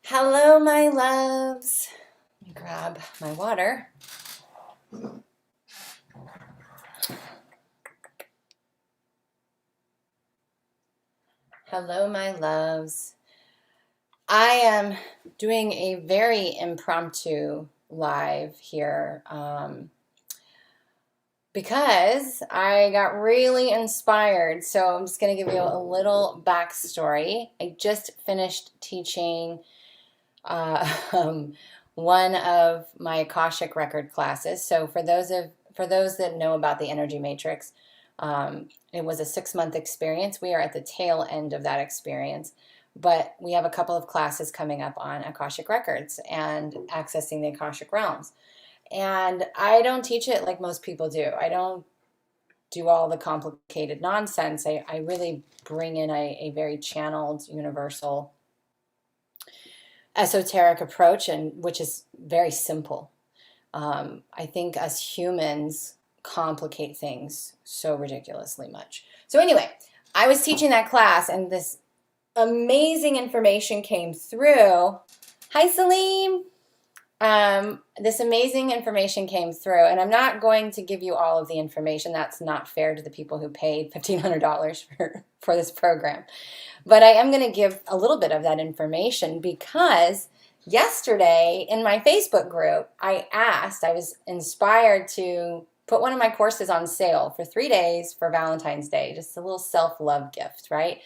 Hello, my loves. Let me grab my water. Hello, my loves. I am doing a very impromptu live here because I got really inspired. So I'm just going to give you a little backstory. I just finished teaching one of my Akashic record classes. So for those that know about the energy matrix, it was a 6-month experience. We are at the tail end of that experience, but we have a couple of classes coming up on Akashic records and accessing the Akashic realms. And I don't teach it like most people do. I don't do all the complicated nonsense. I really bring in a very channeled, universal, esoteric approach, and which is very simple. I think us humans complicate things so ridiculously much. So anyway, I was teaching that class and this amazing information came through. Hi, Salim. This amazing information came through, and I'm not going to give you all of the information. That's not fair to the people who paid $1,500 for this program. But I am going to give a little bit of that information because yesterday in my Facebook group, I was inspired to put one of my courses on sale for 3 days for Valentine's Day, just a little self-love gift, right?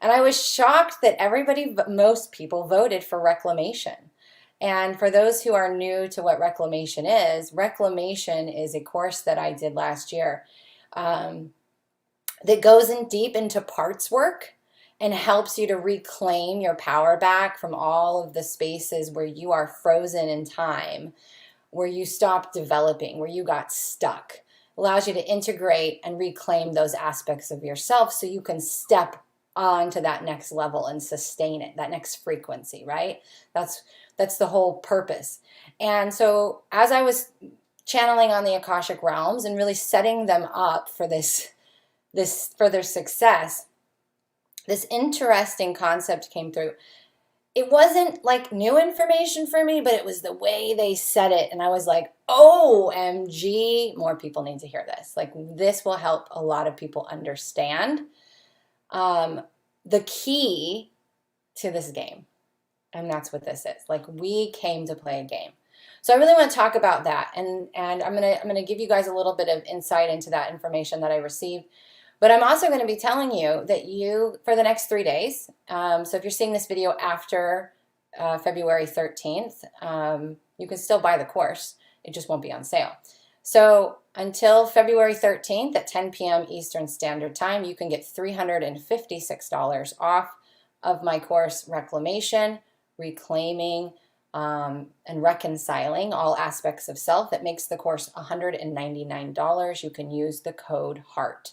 And I was shocked that most people voted for Reclamation. And for those who are new to what Reclamation is a course that I did last year that goes in deep into parts work and helps you to reclaim your power back from all of the spaces where you are frozen in time, where you stopped developing, where you got stuck. Allows you to integrate and reclaim those aspects of yourself so you can step on to that next level and sustain it, that next frequency, right? That's the whole purpose. And so as I was channeling on the Akashic realms and really setting them up for this further success, this interesting concept came through. It wasn't like new information for me, but it was the way they said it. And I was like, OMG, more people need to hear this. Like, this will help a lot of people understand the key to this game. And that's what this is. Like, we came to play a game. So I really want to talk about that. And I'm gonna give you guys a little bit of insight into that information that I received. But I'm also going to be telling you that for the next 3 days, so if you're seeing this video after February 13th, you can still buy the course. It just won't be on sale. So until February 13th at 10 p.m. Eastern Standard Time, you can get $356 off of my course, Reclamation, Reclaiming, and Reconciling All Aspects of Self. It makes the course $199. You can use the code HEART.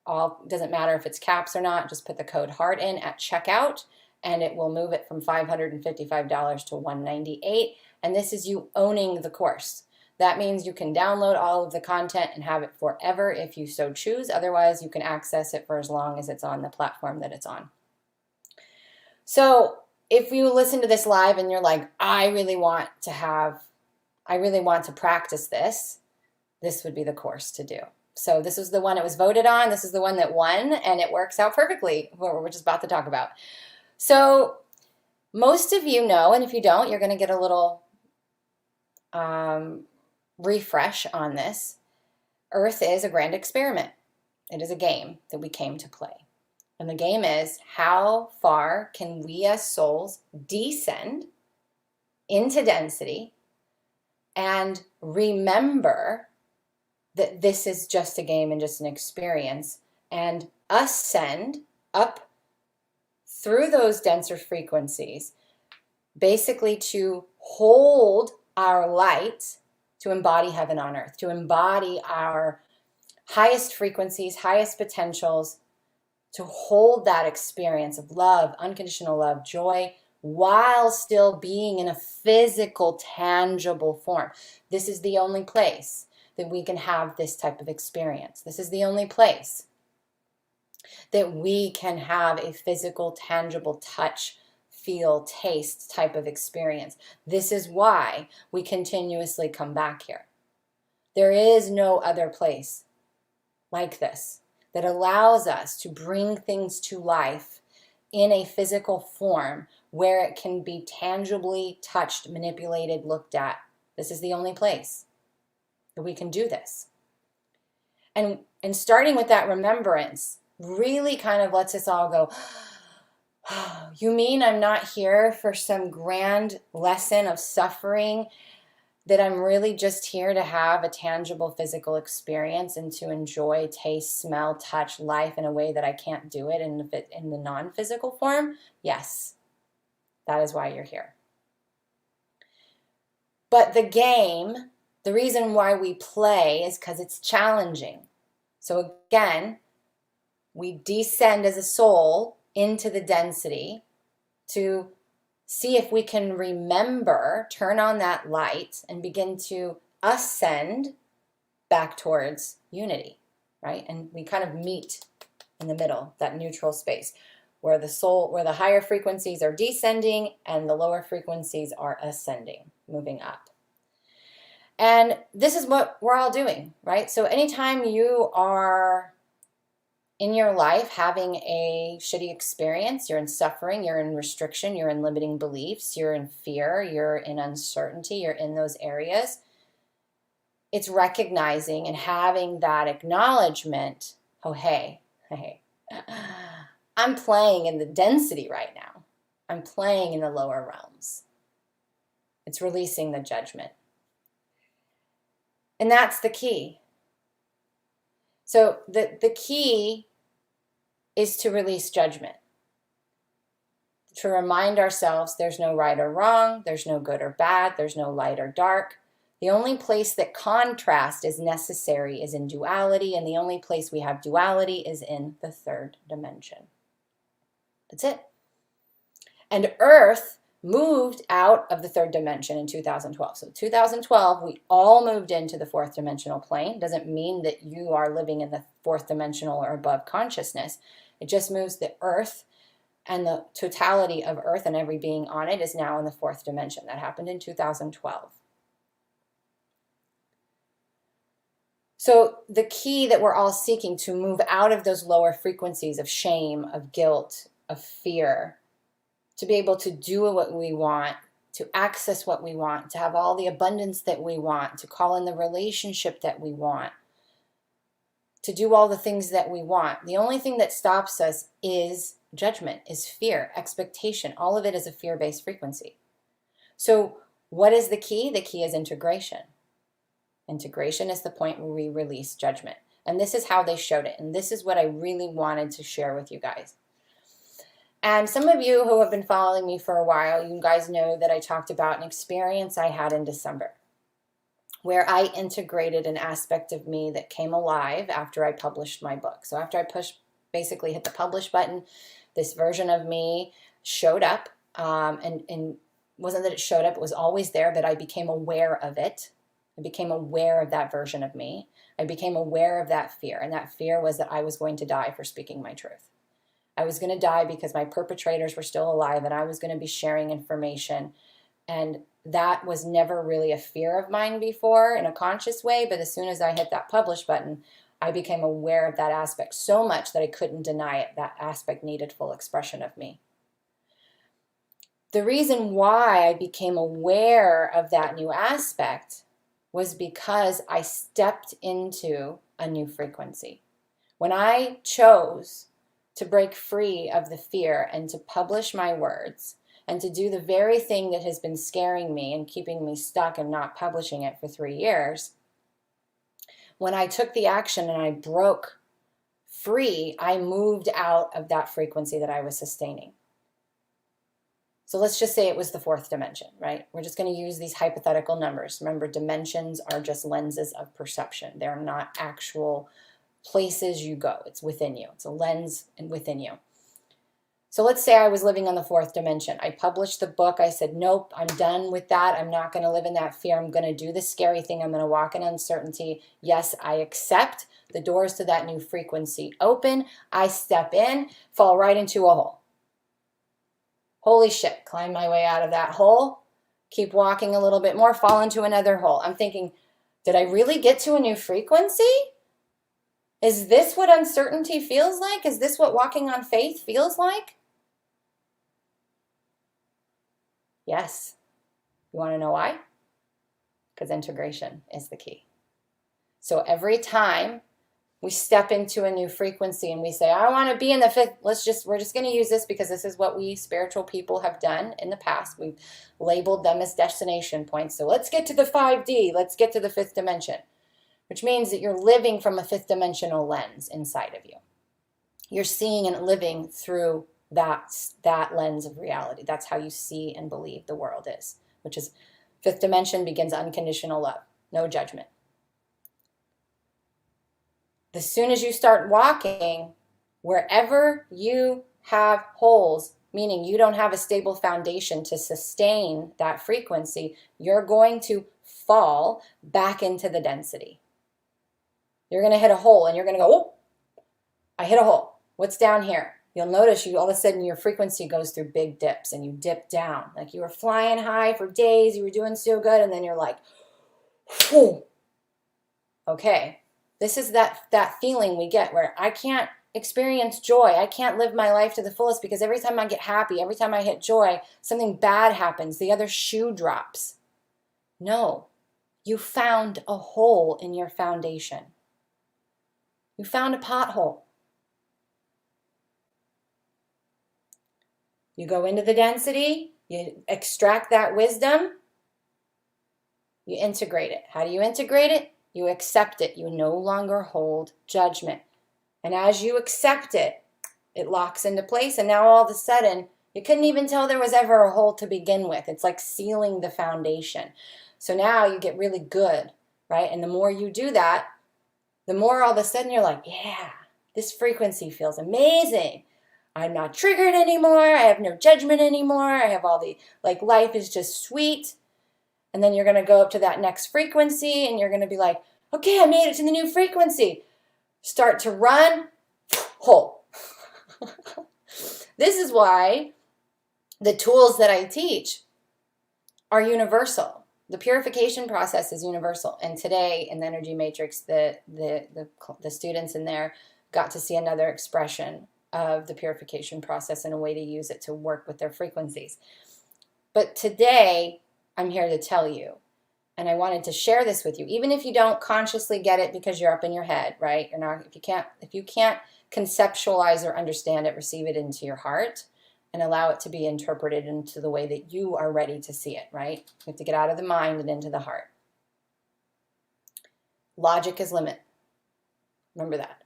Doesn't matter if it's caps or not, just put the code HEART in at checkout and it will move it from $555 to $198. And this is you owning the course. That means you can download all of the content and have it forever if you so choose. Otherwise, you can access it for as long as it's on the platform that it's on. So if you listen to this live and you're like, I really want to practice this, this would be the course to do. So this is the one it was voted on. This is the one that won, and it works out perfectly, what we're just about to talk about. So most of you know, and if you don't, you're going to get a little refresh on this. Earth is a grand experiment. It is a game that we came to play. And the game is, how far can we as souls descend into density and remember that this is just a game and just an experience, and ascend up through those denser frequencies, basically to hold our light, to embody heaven on earth, to embody our highest frequencies, highest potentials, to hold that experience of love, unconditional love, joy, while still being in a physical, tangible form. This is the only place that we can have this type of experience. This is the only place that we can have a physical, tangible touch, feel, taste type of experience. This is why we continuously come back here. There is no other place like this that allows us to bring things to life in a physical form where it can be tangibly touched, manipulated, looked at. This is the only place that we can do this. And starting with that remembrance really kind of lets us all go, you mean I'm not here for some grand lesson of suffering, that I'm really just here to have a tangible physical experience and to enjoy, taste, smell, touch life in a way that I can't do it in the non-physical form? Yes, that is why you're here. But the game, the reason why we play is because it's challenging. So again, we descend as a soul into the density to see if we can remember, turn on that light, and begin to ascend back towards unity, right? And we kind of meet in the middle, that neutral space, where the soul, where the higher frequencies are descending and the lower frequencies are ascending, moving up. And this is what we're all doing, right? So anytime you are in your life having a shitty experience, you're in suffering, you're in restriction, you're in limiting beliefs, you're in fear, you're in uncertainty, you're in those areas, it's recognizing and having that acknowledgement, oh, hey, I'm playing in the density right now. I'm playing in the lower realms. It's releasing the judgment. And that's the key. So the key is to release judgment. To remind ourselves there's no right or wrong, there's no good or bad, there's no light or dark. The only place that contrast is necessary is in duality, and the only place we have duality is in the third dimension. That's it. And Earth moved out of the third dimension in 2012. So 2012, we all moved into the fourth dimensional plane. Doesn't mean that you are living in the fourth dimensional or above consciousness. It just moves the Earth, and the totality of Earth and every being on it is now in the fourth dimension. That happened in 2012. So the key that we're all seeking to move out of those lower frequencies of shame, of guilt, of fear, to be able to do what we want, to access what we want, to have all the abundance that we want, to call in the relationship that we want, to do all the things that we want. The only thing that stops us is judgment, is fear, expectation. All of it is a fear-based frequency. So what is the key? The key is integration. Integration is the point where we release judgment. And this is how they showed it. And this is what I really wanted to share with you guys. And some of you who have been following me for a while, you guys know that I talked about an experience I had in December, where I integrated an aspect of me that came alive after I published my book. So after I basically hit the publish button, this version of me showed up, and wasn't that it showed up, it was always there, but I became aware of it. I became aware of that version of me. I became aware of that fear, and that fear was that I was going to die for speaking my truth. I was going to die because my perpetrators were still alive, and I was going to be sharing information. And that was never really a fear of mine before in a conscious way. But as soon as I hit that publish button, I became aware of that aspect so much that I couldn't deny it. That aspect needed full expression of me. The reason why I became aware of that new aspect was because I stepped into a new frequency. When I chose to break free of the fear and to publish my words and to do the very thing that has been scaring me and keeping me stuck and not publishing it for 3 years, when I took the action and I broke free, I moved out of that frequency that I was sustaining. So let's just say it was the fourth dimension, right? We're just going to use these hypothetical numbers. Remember, dimensions are just lenses of perception. They're not actual places you go. It's within you. It's a lens within you. So let's say I was living on the fourth dimension. I published the book. I said, nope, I'm done with that. I'm not going to live in that fear. I'm going to do the scary thing. I'm going to walk in uncertainty. Yes, I accept. The doors to that new frequency open. I step in, fall right into a hole. Holy shit, climb my way out of that hole, keep walking a little bit more, fall into another hole. I'm thinking, did I really get to a new frequency? Is this what uncertainty feels like? Is this what walking on faith feels like? Yes. You want to know why? Because integration is the key. So every time we step into a new frequency and we say, I want to be in the fifth, we're just going to use this because this is what we spiritual people have done in the past. We've labeled them as destination points. So let's get to the 5D. Let's get to the fifth dimension, which means that you're living from a fifth dimensional lens inside of you. You're seeing and living through that lens of reality. That's how you see and believe the world is, which is fifth dimension begins unconditional love, no judgment. As soon as you start walking, wherever you have holes, meaning you don't have a stable foundation to sustain that frequency, you're going to fall back into the density. You're going to hit a hole and you're going to go, oh, I hit a hole. What's down here? You'll notice all of a sudden your frequency goes through big dips and you dip down. Like you were flying high for days, you were doing so good, and then you're like, whew. Okay. This is that feeling we get where I can't experience joy. I can't live my life to the fullest because every time I get happy, every time I hit joy, something bad happens. The other shoe drops. No, you found a hole in your foundation. You found a pothole. You go into the density, you extract that wisdom, you integrate it. How do you integrate it? You accept it. You no longer hold judgment. And as you accept it, it locks into place. And now all of a sudden, you couldn't even tell there was ever a hole to begin with. It's like sealing the foundation. So now you get really good, right? And the more you do that, the more all of a sudden you're like, yeah, this frequency feels amazing. I'm not triggered anymore. I have no judgment anymore. I have all the, like, life is just sweet. And then you're going to go up to that next frequency and you're going to be like, okay, I made it to the new frequency. Start to run, hole. This is why the tools that I teach are universal. The purification process is universal. And today in the Energy Matrix, the students in there got to see another expression of the purification process and a way to use it to work with their frequencies. But today, I'm here to tell you, and I wanted to share this with you, even if you don't consciously get it because you're up in your head, right? You're not, if you can't conceptualize or understand it, receive it into your heart and allow it to be interpreted into the way that you are ready to see it, right? You have to get out of the mind and into the heart. Logic is limit. Remember that.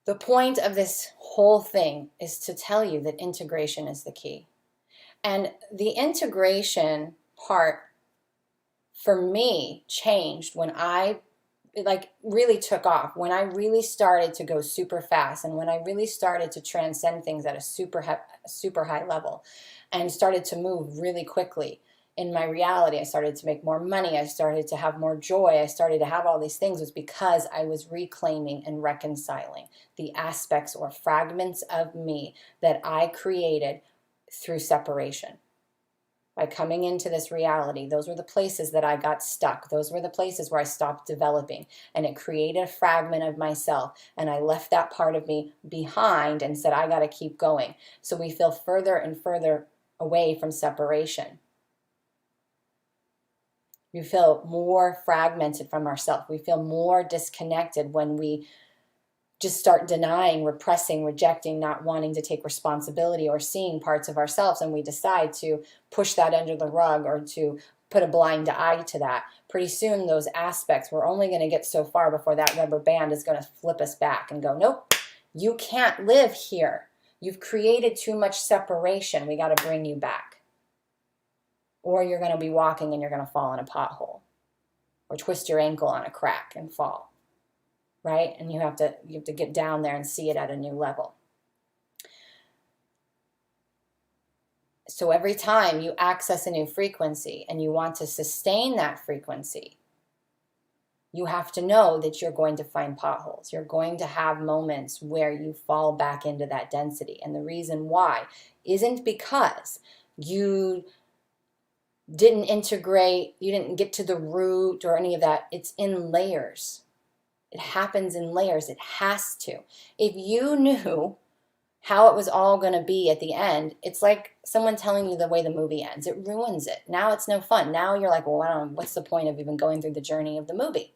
The point of this whole thing is to tell you that integration is the key. And the integration part for me changed when I really took off, when I really started to go super fast and when I really started to transcend things at a super high level and started to move really quickly in my reality. I started to make more money. I started to have more joy. I started to have all these things. It was because I was reclaiming and reconciling the aspects or fragments of me that I created through separation. By coming into this reality, those were the places that I got stuck. Those were the places where I stopped developing, and it created a fragment of myself, and I left that part of me behind and said, I got to keep going. So we feel further and further away from separation. We feel more fragmented from ourselves. We feel more disconnected when we just start denying, repressing, rejecting, not wanting to take responsibility or seeing parts of ourselves, and we decide to push that under the rug or to put a blind eye to that. Pretty soon those aspects, we're only going to get so far before that rubber band is going to flip us back and go, nope, you can't live here. You've created too much separation. We got to bring you back. Or you're going to be walking and you're going to fall in a pothole or twist your ankle on a crack and fall. Right? And you have to get down there and see it at a new level. So every time you access a new frequency and you want to sustain that frequency, You have to know that you're going to find potholes. You're going to have moments where you fall back into that density. And the reason why isn't because you didn't integrate, you didn't get to the root or any of that. It's in layers. It happens in layers. It has to. If you knew how it was all going to be at the end, it's like someone telling you the way the movie ends. It ruins it. Now it's no fun. Now you're like, well, what's the point of even going through the journey of the movie?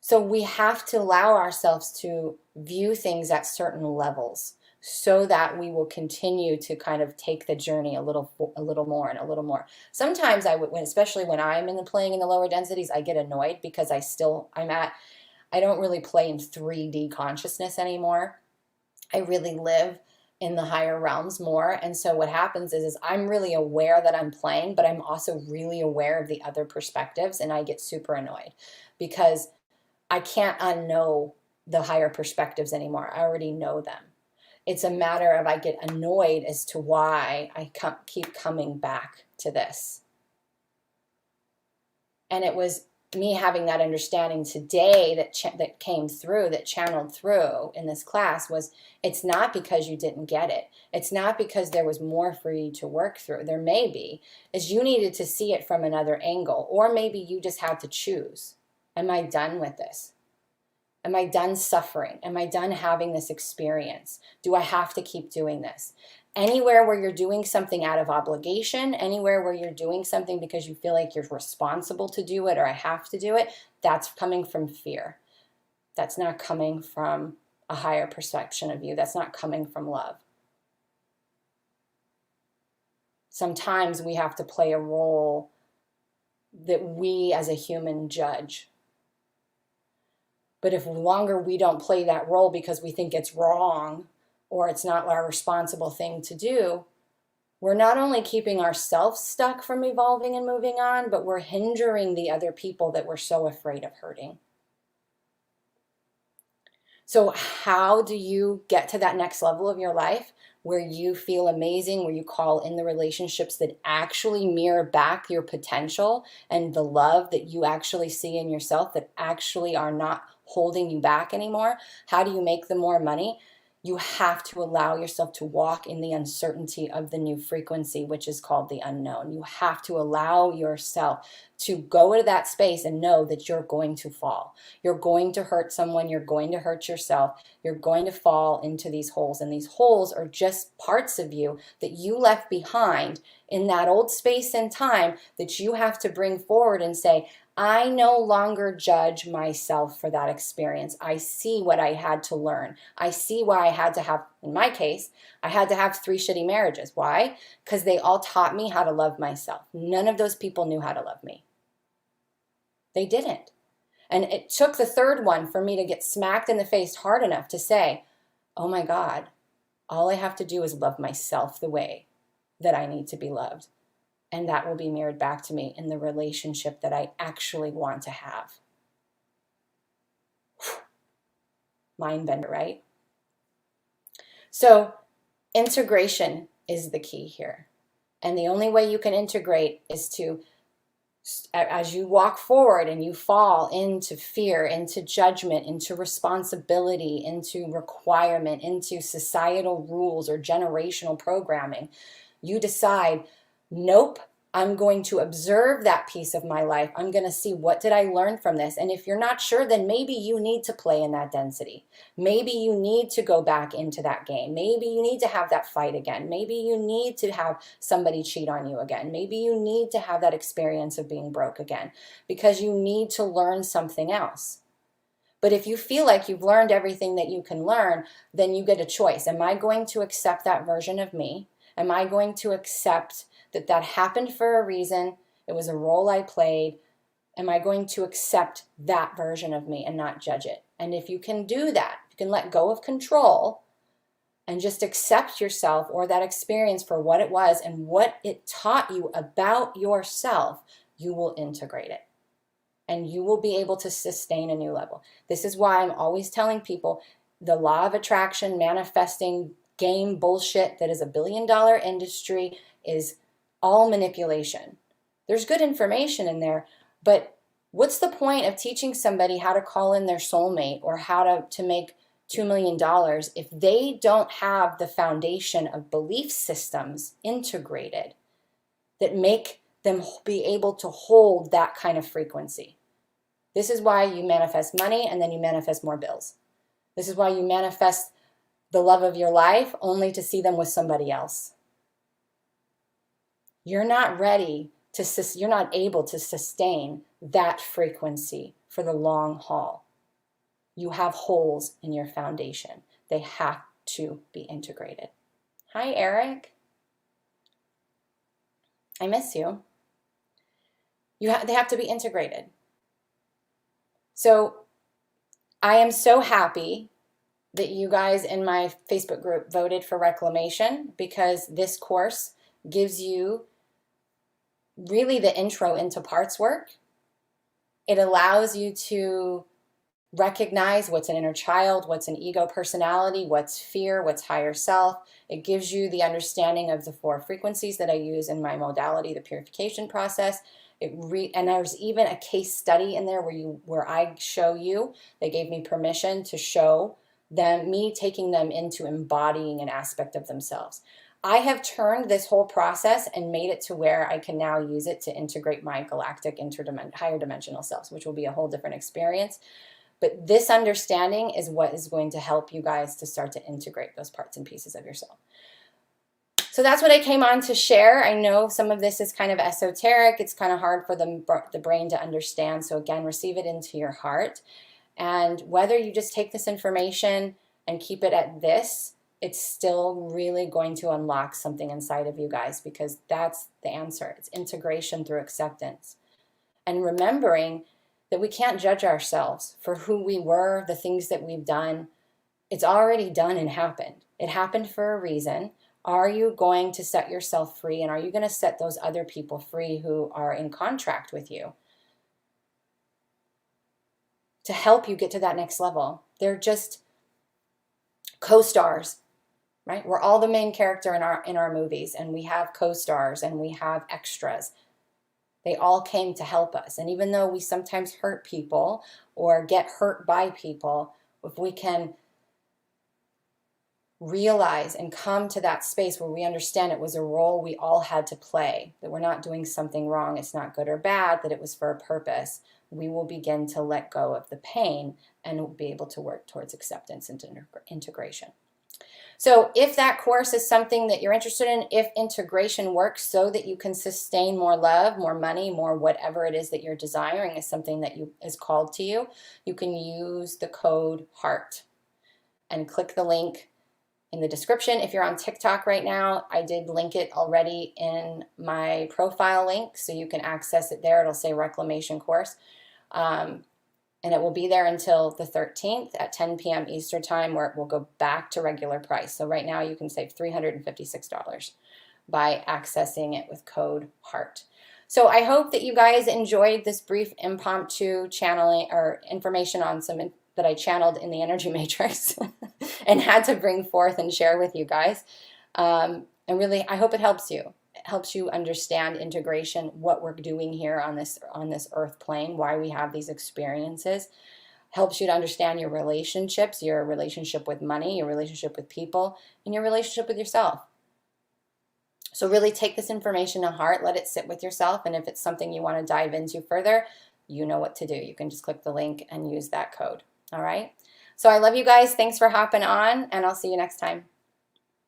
So we have to allow ourselves to view things at certain levels so that we will continue to kind of take the journey a little more and a little more. Sometimes especially when I'm playing in the lower densities, I get annoyed because I don't really play in 3D consciousness anymore. I really live in the higher realms more. And so what happens is I'm really aware that I'm playing, but I'm also really aware of the other perspectives, and I get super annoyed because I can't unknow the higher perspectives anymore. I already know them. It's a matter of I get annoyed as to why I keep coming back to this. And it was me having that understanding today that came through, that channeled through in this class, was it's not because you didn't get it. It's not because there was more for you to work through. There may be, is you needed to see it from another angle, or maybe you just had to choose. Am I done with this? Am I done suffering? Am I done having this experience? Do I have to keep doing this? Anywhere where you're doing something out of obligation, anywhere where you're doing something because you feel like you're responsible to do it or I have to do it, that's coming from fear. That's not coming from a higher perception of you. That's not coming from love. Sometimes we have to play a role that we as a human judge. But if longer we don't play that role because we think it's wrong or it's not our responsible thing to do, we're not only keeping ourselves stuck from evolving and moving on, but we're hindering the other people that we're so afraid of hurting. So how do you get to that next level of your life where you feel amazing, where you call in the relationships that actually mirror back your potential and the love that you actually see in yourself, that actually are not holding you back anymore? How do you make the more money? You have to allow yourself to walk in the uncertainty of the new frequency, which is called the unknown. You have to allow yourself to go to that space and know that you're going to fall. You're going to hurt someone. You're going to hurt yourself. You're going to fall into these holes. And these holes are just parts of you that you left behind in that old space and time that you have to bring forward and say, I no longer judge myself for that experience. I see what I had to learn. I see why I had to have, in my case, I had to have 3 shitty marriages. Why? Because they all taught me how to love myself. None of those people knew how to love me. They didn't. And it took the 3rd one for me to get smacked in the face hard enough to say, oh my God, all I have to do is love myself the way that I need to be loved. And that will be mirrored back to me in the relationship that I actually want to have. Mind bender, right? So integration is the key here. And the only way you can integrate is to, as you walk forward and you fall into fear, into judgment, into responsibility, into requirement, into societal rules or generational programming, you decide, nope, I'm going to observe that piece of my life. I'm going to see, what did I learn from this? And if you're not sure, then maybe you need to play in that density. Maybe you need to go back into that game. Maybe you need to have that fight again. Maybe you need to have somebody cheat on you again. Maybe you need to have that experience of being broke again because you need to learn something else. But if you feel like you've learned everything that you can learn, then you get a choice. Am I going to accept that version of me? Am I going to accept that happened for a reason? It was a role I played. Am I going to accept that version of me and not judge it? And if you can do that, you can let go of control and just accept yourself or that experience for what it was and what it taught you about yourself, you will integrate it. And you will be able to sustain a new level. This is why I'm always telling people the law of attraction, manifesting game bullshit that is $1 billion industry is all manipulation. There's good information in there, but what's the point of teaching somebody how to call in their soulmate or how to make $2 million if they don't have the foundation of belief systems integrated that make them be able to hold that kind of frequency? This is why you manifest money and then you manifest more bills. This is why you manifest the love of your life only to see them with somebody else. You're not ready you're not able to sustain that frequency for the long haul. You have holes in your foundation. They have to be integrated. Hi, Eric. I miss you. They have to be integrated. So I am so happy that you guys in my Facebook group voted for Reclamation, because this course gives you really the intro into parts work. It allows you to recognize what's an inner child, what's an ego personality, what's fear, what's higher self. It gives you the understanding of the 4 frequencies that I use in my modality, the purification process. And there's even a case study in there where I show you. They gave me permission to show them, me taking them into embodying an aspect of themselves. I have turned this whole process and made it to where I can now use it to integrate my galactic higher dimensional selves, which will be a whole different experience. But this understanding is what is going to help you guys to start to integrate those parts and pieces of yourself. So that's what I came on to share. I know some of this is kind of esoteric. It's kind of hard for the brain to understand. So again, receive it into your heart. And whether you just take this information and keep it at this, it's still really going to unlock something inside of you guys, because that's the answer. It's integration through acceptance. And remembering that we can't judge ourselves for who we were, the things that we've done. It's already done and happened. It happened for a reason. Are you going to set yourself free? And are you going to set those other people free who are in contract with you to help you get to that next level? They're just co-stars, right? We're all the main character in our movies, and we have co-stars and we have extras. They all came to help us. And even though we sometimes hurt people or get hurt by people, if we can realize and come to that space where we understand it was a role we all had to play, that we're not doing something wrong, it's not good or bad, that it was for a purpose, we will begin to let go of the pain and we'll be able to work towards acceptance and integration. So if that course is something that you're interested in, if integration works so that you can sustain more love, more money, more whatever it is that you're desiring is something that is called to you, you can use the code HEART and click the link in the description. If you're on TikTok right now, I did link it already in my profile link, so you can access it there. It'll say Reclamation course. And it will be there until the 13th at 10 p.m. Eastern time, where it will go back to regular price. So right now you can save $356 by accessing it with code HEART. So I hope that you guys enjoyed this brief impromptu channeling or information on some that I channeled in the energy matrix and had to bring forth and share with you guys. And really, I hope it helps you. It helps you understand integration, what we're doing here on this earth plane, why we have these experiences. Helps you to understand your relationships, your relationship with money, your relationship with people, and your relationship with yourself. So really take this information to heart, let it sit with yourself, and if it's something you want to dive into further, you know what to do. You can just click the link and use that code. All right? So I love you guys. Thanks for hopping on, and I'll see you next time.